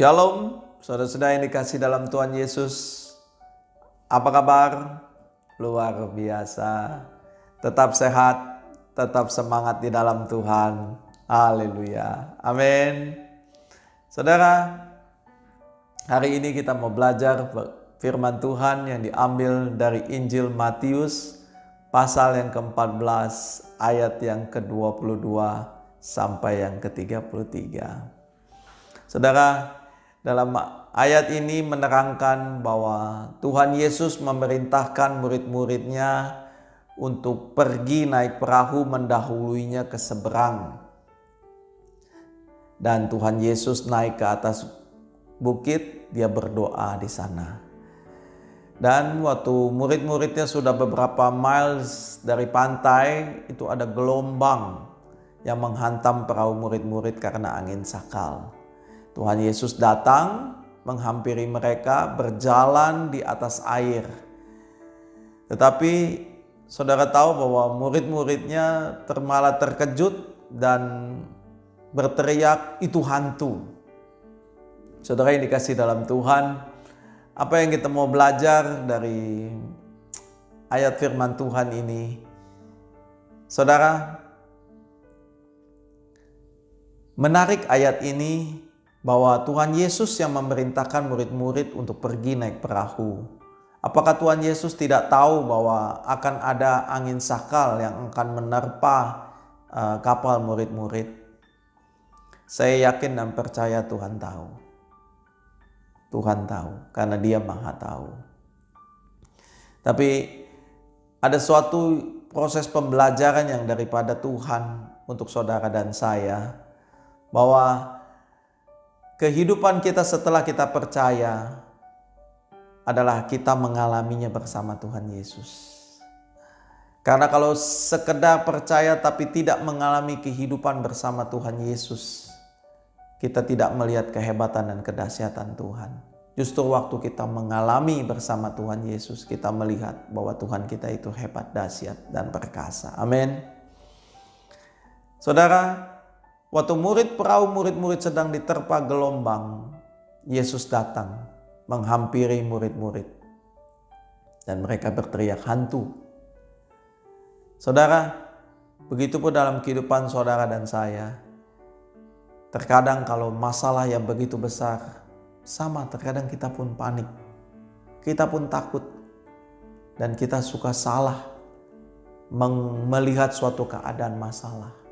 Shalom, saudara-saudara yang dikasih dalam Tuhan Yesus. Apa kabar? Luar biasa. Tetap sehat, tetap semangat di dalam Tuhan. Haleluya. Amin. Saudara, hari ini kita mau belajar firman Tuhan yang diambil dari Injil Matius pasal yang ke-14 ayat yang ke-22 sampai yang ke-33. Saudara, dalam ayat ini menerangkan bahwa Tuhan Yesus memerintahkan murid-muridnya untuk pergi naik perahu mendahuluinya ke seberang. Dan Tuhan Yesus naik ke atas bukit, dia berdoa di sana. Dan waktu murid-muridnya sudah beberapa miles dari pantai, itu ada gelombang yang menghantam perahu murid-murid karena angin sakal. Tuhan Yesus datang menghampiri mereka, berjalan di atas air. Tetapi saudara tahu bahwa murid-muridnya malah terkejut dan berteriak, "Itu hantu." Saudara yang dikasih dalam Tuhan, apa yang kita mau belajar dari ayat firman Tuhan ini? Saudara, menarik ayat ini bahwa Tuhan Yesus yang memerintahkan murid-murid untuk pergi naik perahu. Apakah Tuhan Yesus tidak tahu bahwa akan ada angin sakal yang akan menerpa kapal murid-murid? Saya yakin dan percaya Tuhan tahu. Tuhan tahu karena Dia Maha tahu. Tapi ada suatu proses pembelajaran yang daripada Tuhan untuk saudara dan saya, bahwa kehidupan kita setelah kita percaya adalah kita mengalaminya bersama Tuhan Yesus. Karena kalau sekedar percaya tapi tidak mengalami kehidupan bersama Tuhan Yesus, kita tidak melihat kehebatan dan kedahsyatan Tuhan. Justru waktu kita mengalami bersama Tuhan Yesus, kita melihat bahwa Tuhan kita itu hebat, dahsyat, dan perkasa. Amin. Saudara, waktu murid-murid sedang diterpa gelombang, Yesus datang menghampiri murid-murid. Dan mereka berteriak, "Hantu." Saudara, begitu pun dalam kehidupan saudara dan saya. Terkadang kalau masalah yang begitu besar, sama terkadang kita pun panik. Kita pun takut. Dan kita suka salah melihat suatu keadaan masalah.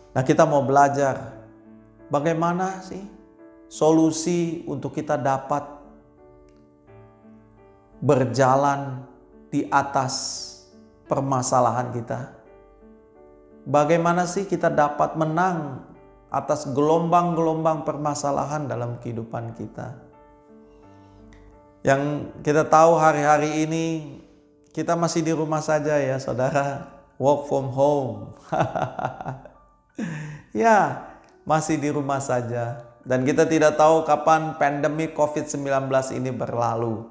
Nah, kita mau belajar bagaimana sih solusi untuk kita dapat berjalan di atas permasalahan kita. Bagaimana sih kita dapat menang atas gelombang-gelombang permasalahan dalam kehidupan kita. Yang kita tahu hari-hari ini kita masih di rumah saja ya saudara, work from home. Ya, masih di rumah saja. Dan kita tidak tahu kapan pandemi COVID-19 ini berlalu.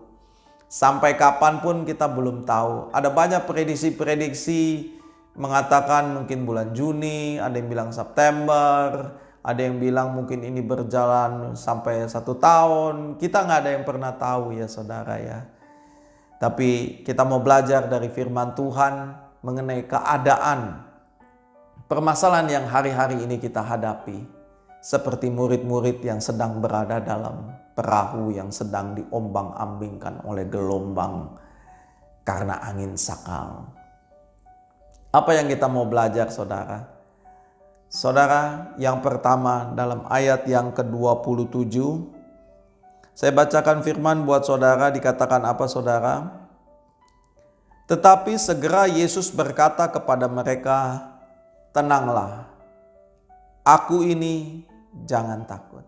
Sampai kapan pun kita belum tahu. Ada banyak prediksi-prediksi mengatakan mungkin bulan Juni, ada yang bilang September, ada yang bilang mungkin ini berjalan sampai 1 tahun. Kita nggak ada yang pernah tahu ya saudara ya. Tapi kita mau belajar dari firman Tuhan mengenai keadaan permasalahan yang hari-hari ini kita hadapi, seperti murid-murid yang sedang berada dalam perahu yang sedang diombang-ambingkan oleh gelombang karena angin sakal. Apa yang kita mau belajar saudara? Saudara, yang pertama dalam ayat yang ke-27, saya bacakan firman buat saudara, dikatakan apa saudara? Tetapi segera Yesus berkata kepada mereka, "Tenanglah, aku ini, jangan takut."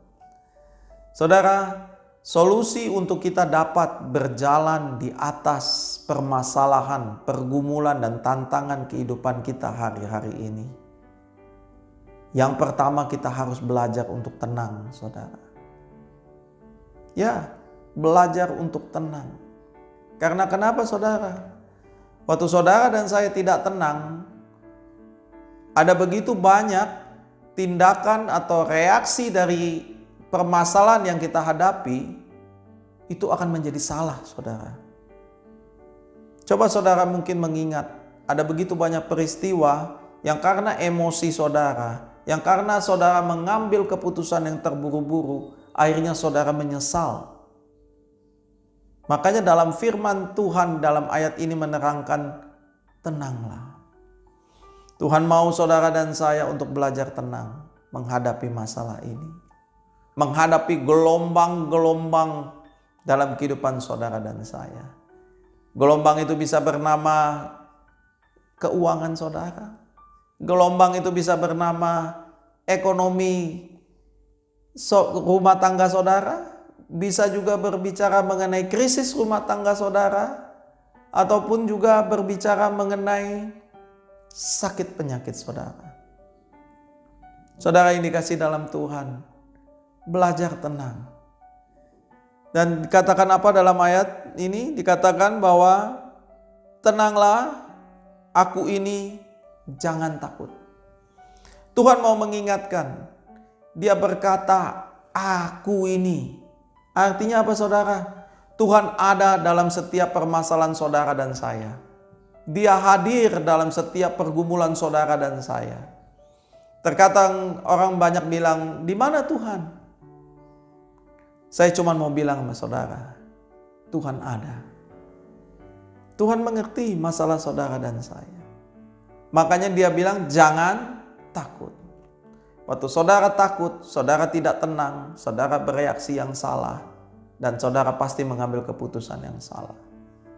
Saudara, solusi untuk kita dapat berjalan di atas permasalahan, pergumulan, dan tantangan kehidupan kita hari-hari ini, yang pertama kita harus belajar untuk tenang, saudara. Ya, belajar untuk tenang. Karena kenapa saudara? Waktu saudara dan saya tidak tenang, ada begitu banyak tindakan atau reaksi dari permasalahan yang kita hadapi itu akan menjadi salah, saudara. Coba saudara mungkin mengingat, ada begitu banyak peristiwa yang karena emosi saudara, yang karena saudara mengambil keputusan yang terburu-buru, akhirnya saudara menyesal. Makanya dalam firman Tuhan dalam ayat ini menerangkan, tenanglah. Tuhan mau saudara dan saya untuk belajar tenang menghadapi masalah ini. Menghadapi gelombang-gelombang dalam kehidupan saudara dan saya. Gelombang itu bisa bernama keuangan saudara. Gelombang itu bisa bernama ekonomi rumah tangga saudara. Bisa juga berbicara mengenai krisis rumah tangga saudara. Ataupun juga berbicara mengenai sakit penyakit saudara. Saudara yang dikasih dalam Tuhan, belajar tenang. Dan dikatakan apa dalam ayat ini? Dikatakan bahwa tenanglah, aku ini, jangan takut. Tuhan mau mengingatkan, dia berkata, aku ini. Artinya apa saudara? Tuhan ada dalam setiap permasalahan saudara dan saya. Dia hadir dalam setiap pergumulan saudara dan saya. Terkadang orang banyak bilang, di mana Tuhan? Saya cuma mau bilang sama saudara, Tuhan ada. Tuhan mengerti masalah saudara dan saya. Makanya dia bilang, jangan takut. Waktu saudara takut, saudara tidak tenang, saudara bereaksi yang salah, dan saudara pasti mengambil keputusan yang salah.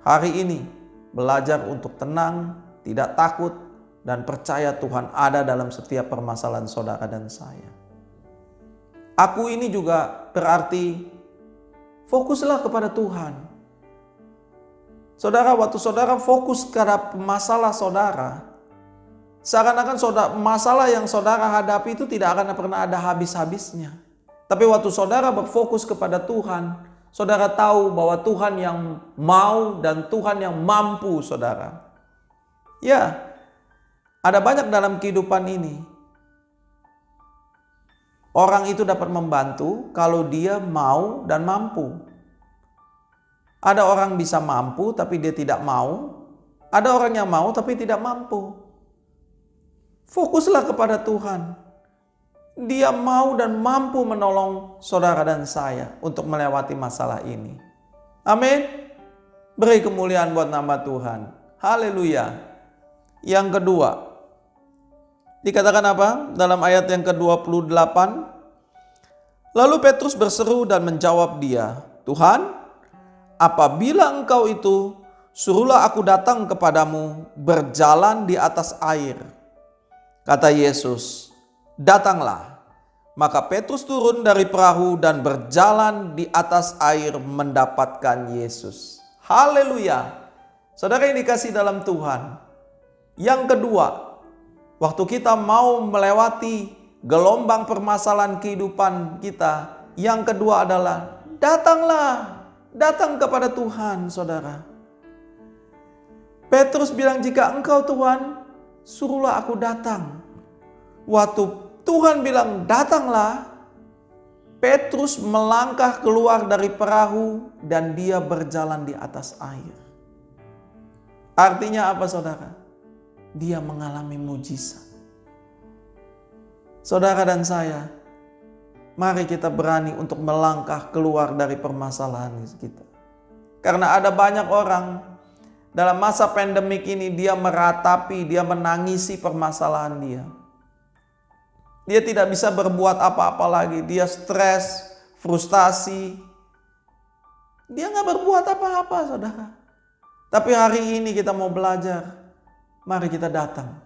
Hari ini, belajar untuk tenang, tidak takut, dan percaya Tuhan ada dalam setiap permasalahan saudara dan saya. Aku ini juga berarti fokuslah kepada Tuhan. Saudara, waktu saudara fokus kepada masalah saudara, seakan-akan masalah yang saudara hadapi itu tidak akan pernah ada habis-habisnya. Tapi waktu saudara berfokus kepada Tuhan, saudara tahu bahwa Tuhan yang mau dan Tuhan yang mampu, saudara. Ya, ada banyak dalam kehidupan ini. Orang itu dapat membantu kalau dia mau dan mampu. Ada orang bisa mampu tapi dia tidak mau. Ada orang yang mau tapi tidak mampu. Fokuslah kepada Tuhan. Dia mau dan mampu menolong saudara dan saya untuk melewati masalah ini. Amin. Beri kemuliaan buat nama Tuhan. Haleluya. Yang kedua, dikatakan apa? Dalam ayat yang ke-28. Lalu Petrus berseru dan menjawab dia, Tuhan, apabila engkau itu, suruhlah aku datang kepadamu berjalan di atas air. Kata Yesus, datanglah. Maka Petrus turun dari perahu dan berjalan di atas air mendapatkan Yesus. Haleluya. Saudara yang dikasih dalam Tuhan. Yang kedua, waktu kita mau melewati gelombang permasalahan kehidupan kita, yang kedua adalah datanglah. Datang kepada Tuhan, saudara. Petrus bilang, jika engkau Tuhan, suruhlah aku datang. Waktu Tuhan bilang datanglah, Petrus melangkah keluar dari perahu dan dia berjalan di atas air. Artinya apa saudara? Dia mengalami mujizat. Saudara dan saya, mari kita berani untuk melangkah keluar dari permasalahan kita. Karena ada banyak orang dalam masa pandemik ini dia meratapi, dia menangisi permasalahan dia. Dia tidak bisa berbuat apa-apa lagi. Dia stres, frustasi. Dia nggak berbuat apa-apa, saudara. Tapi hari ini kita mau belajar. Mari kita datang.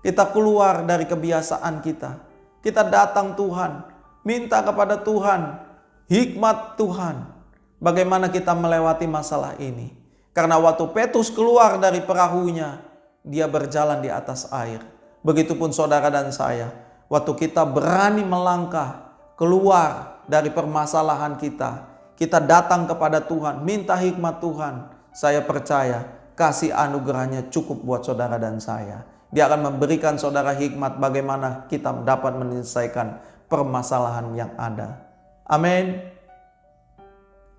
Kita keluar dari kebiasaan kita. Kita datang Tuhan. Minta kepada Tuhan. Hikmat Tuhan. Bagaimana kita melewati masalah ini. Karena waktu Petrus keluar dari perahunya, dia berjalan di atas air. Begitupun saudara dan saya. Waktu kita berani melangkah keluar dari permasalahan kita, kita datang kepada Tuhan, minta hikmat Tuhan. Saya percaya kasih anugerahnya cukup buat saudara dan saya. Dia akan memberikan saudara hikmat bagaimana kita dapat menyelesaikan permasalahan yang ada. Amin.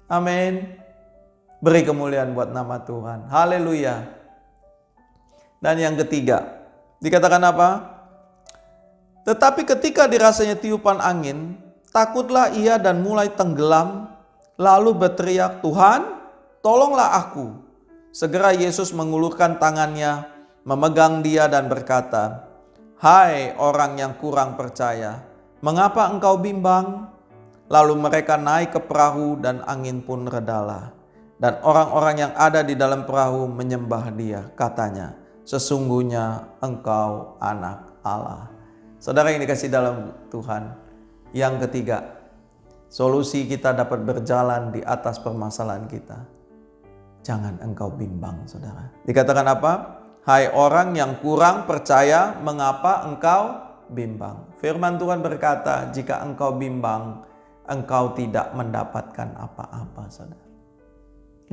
Amin. Beri kemuliaan buat nama Tuhan. Haleluya. Dan yang ketiga, dikatakan apa? Tetapi ketika dirasanya tiupan angin, takutlah ia dan mulai tenggelam, lalu berteriak, "Tuhan, tolonglah aku." Segera Yesus mengulurkan tangannya, memegang dia dan berkata, "Hai orang yang kurang percaya, mengapa engkau bimbang?" Lalu mereka naik ke perahu dan angin pun redalah. Dan orang-orang yang ada di dalam perahu menyembah dia. Katanya, "Sesungguhnya engkau anak Allah." Saudara yang dikasihi dalam Tuhan, yang ketiga, solusi kita dapat berjalan di atas permasalahan kita. Jangan engkau bimbang, saudara. Dikatakan apa? Hai orang yang kurang percaya, mengapa engkau bimbang? Firman Tuhan berkata, jika engkau bimbang, engkau tidak mendapatkan apa-apa, saudara.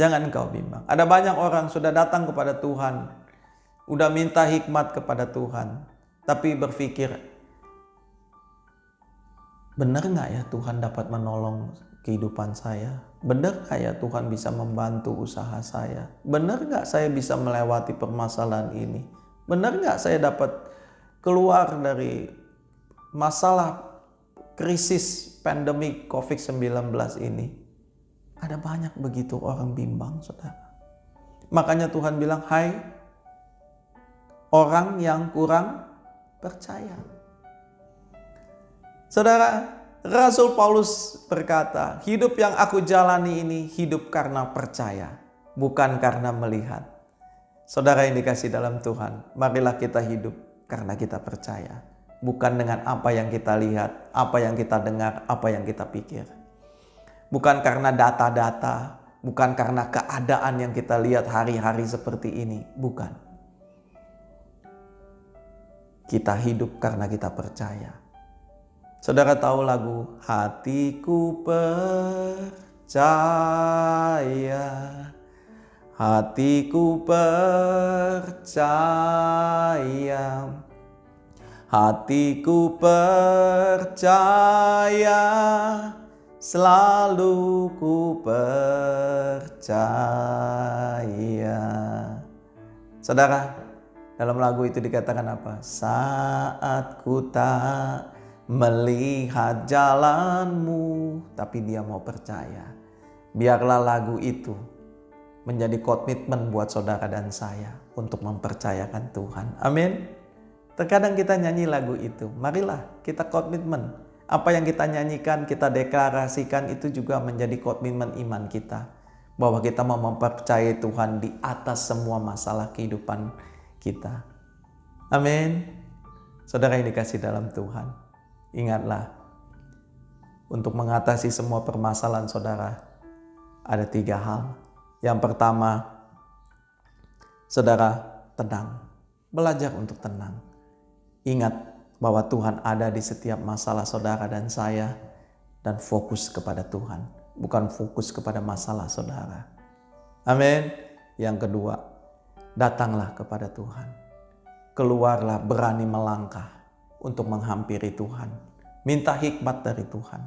Jangan engkau bimbang. Ada banyak orang sudah datang kepada Tuhan, udah minta hikmat kepada Tuhan, tapi berpikir, benar gak ya Tuhan dapat menolong kehidupan saya? Benar gak ya Tuhan bisa membantu usaha saya? Benar gak saya bisa melewati permasalahan ini? Benar gak saya dapat keluar dari masalah krisis pandemi COVID-19 ini? Ada banyak begitu orang bimbang, saudara. Makanya Tuhan bilang, hai orang yang kurang percaya. Saudara, Rasul Paulus berkata, hidup yang aku jalani ini hidup karena percaya, bukan karena melihat. Saudara yang dikasihi dalam Tuhan, marilah kita hidup karena kita percaya. Bukan dengan apa yang kita lihat, apa yang kita dengar, apa yang kita pikir. Bukan karena data-data, bukan karena keadaan yang kita lihat hari-hari seperti ini. Bukan. Kita hidup karena kita percaya. Saudara tahu lagu Hatiku Percaya, Hatiku Percaya, Hatiku Percaya, selalu ku percaya. Saudara, dalam lagu itu dikatakan apa? Saat ku tak melihat jalanmu, tapi dia mau percaya. Biarlah lagu itu menjadi komitmen buat saudara dan saya untuk mempercayakan Tuhan. Amin. Terkadang kita nyanyi lagu itu, marilah kita komitmen. Apa yang kita nyanyikan, kita deklarasikan itu juga menjadi komitmen iman kita. Bahwa kita mau mempercayai Tuhan di atas semua masalah kehidupan kita. Amin. Saudara yang dikasihi dalam Tuhan, ingatlah, untuk mengatasi semua permasalahan saudara, ada 3 hal. Yang pertama, saudara tenang. Belajar untuk tenang. Ingat bahwa Tuhan ada di setiap masalah saudara dan saya, dan fokus kepada Tuhan, bukan fokus kepada masalah saudara. Amin. Yang kedua, datanglah kepada Tuhan. Keluarlah berani melangkah untuk menghampiri Tuhan. Minta hikmat dari Tuhan.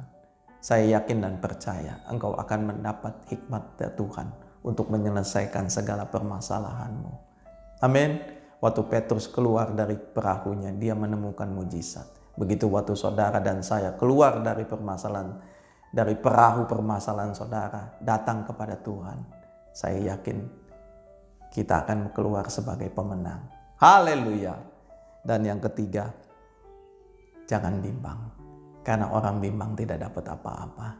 Saya yakin dan percaya engkau akan mendapat hikmat dari Tuhan untuk menyelesaikan segala permasalahanmu. Amin. Waktu Petrus keluar dari perahunya, dia menemukan mujizat. Begitu waktu saudara dan saya keluar dari permasalahan, dari perahu permasalahan saudara, datang kepada Tuhan, saya yakin kita akan keluar sebagai pemenang. Haleluya. Dan yang ketiga, jangan bimbang. Karena orang bimbang tidak dapat apa-apa.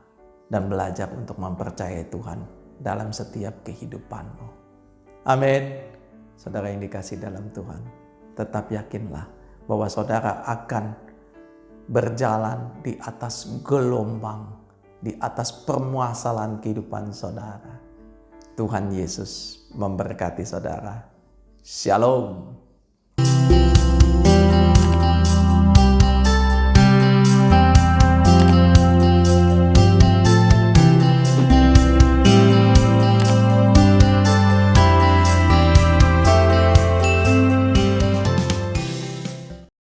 Dan belajar untuk mempercayai Tuhan dalam setiap kehidupanmu. Amin. Saudara yang dikasihi dalam Tuhan, tetap yakinlah bahwa saudara akan berjalan di atas gelombang, di atas permasalahan kehidupan saudara. Tuhan Yesus memberkati saudara. Shalom.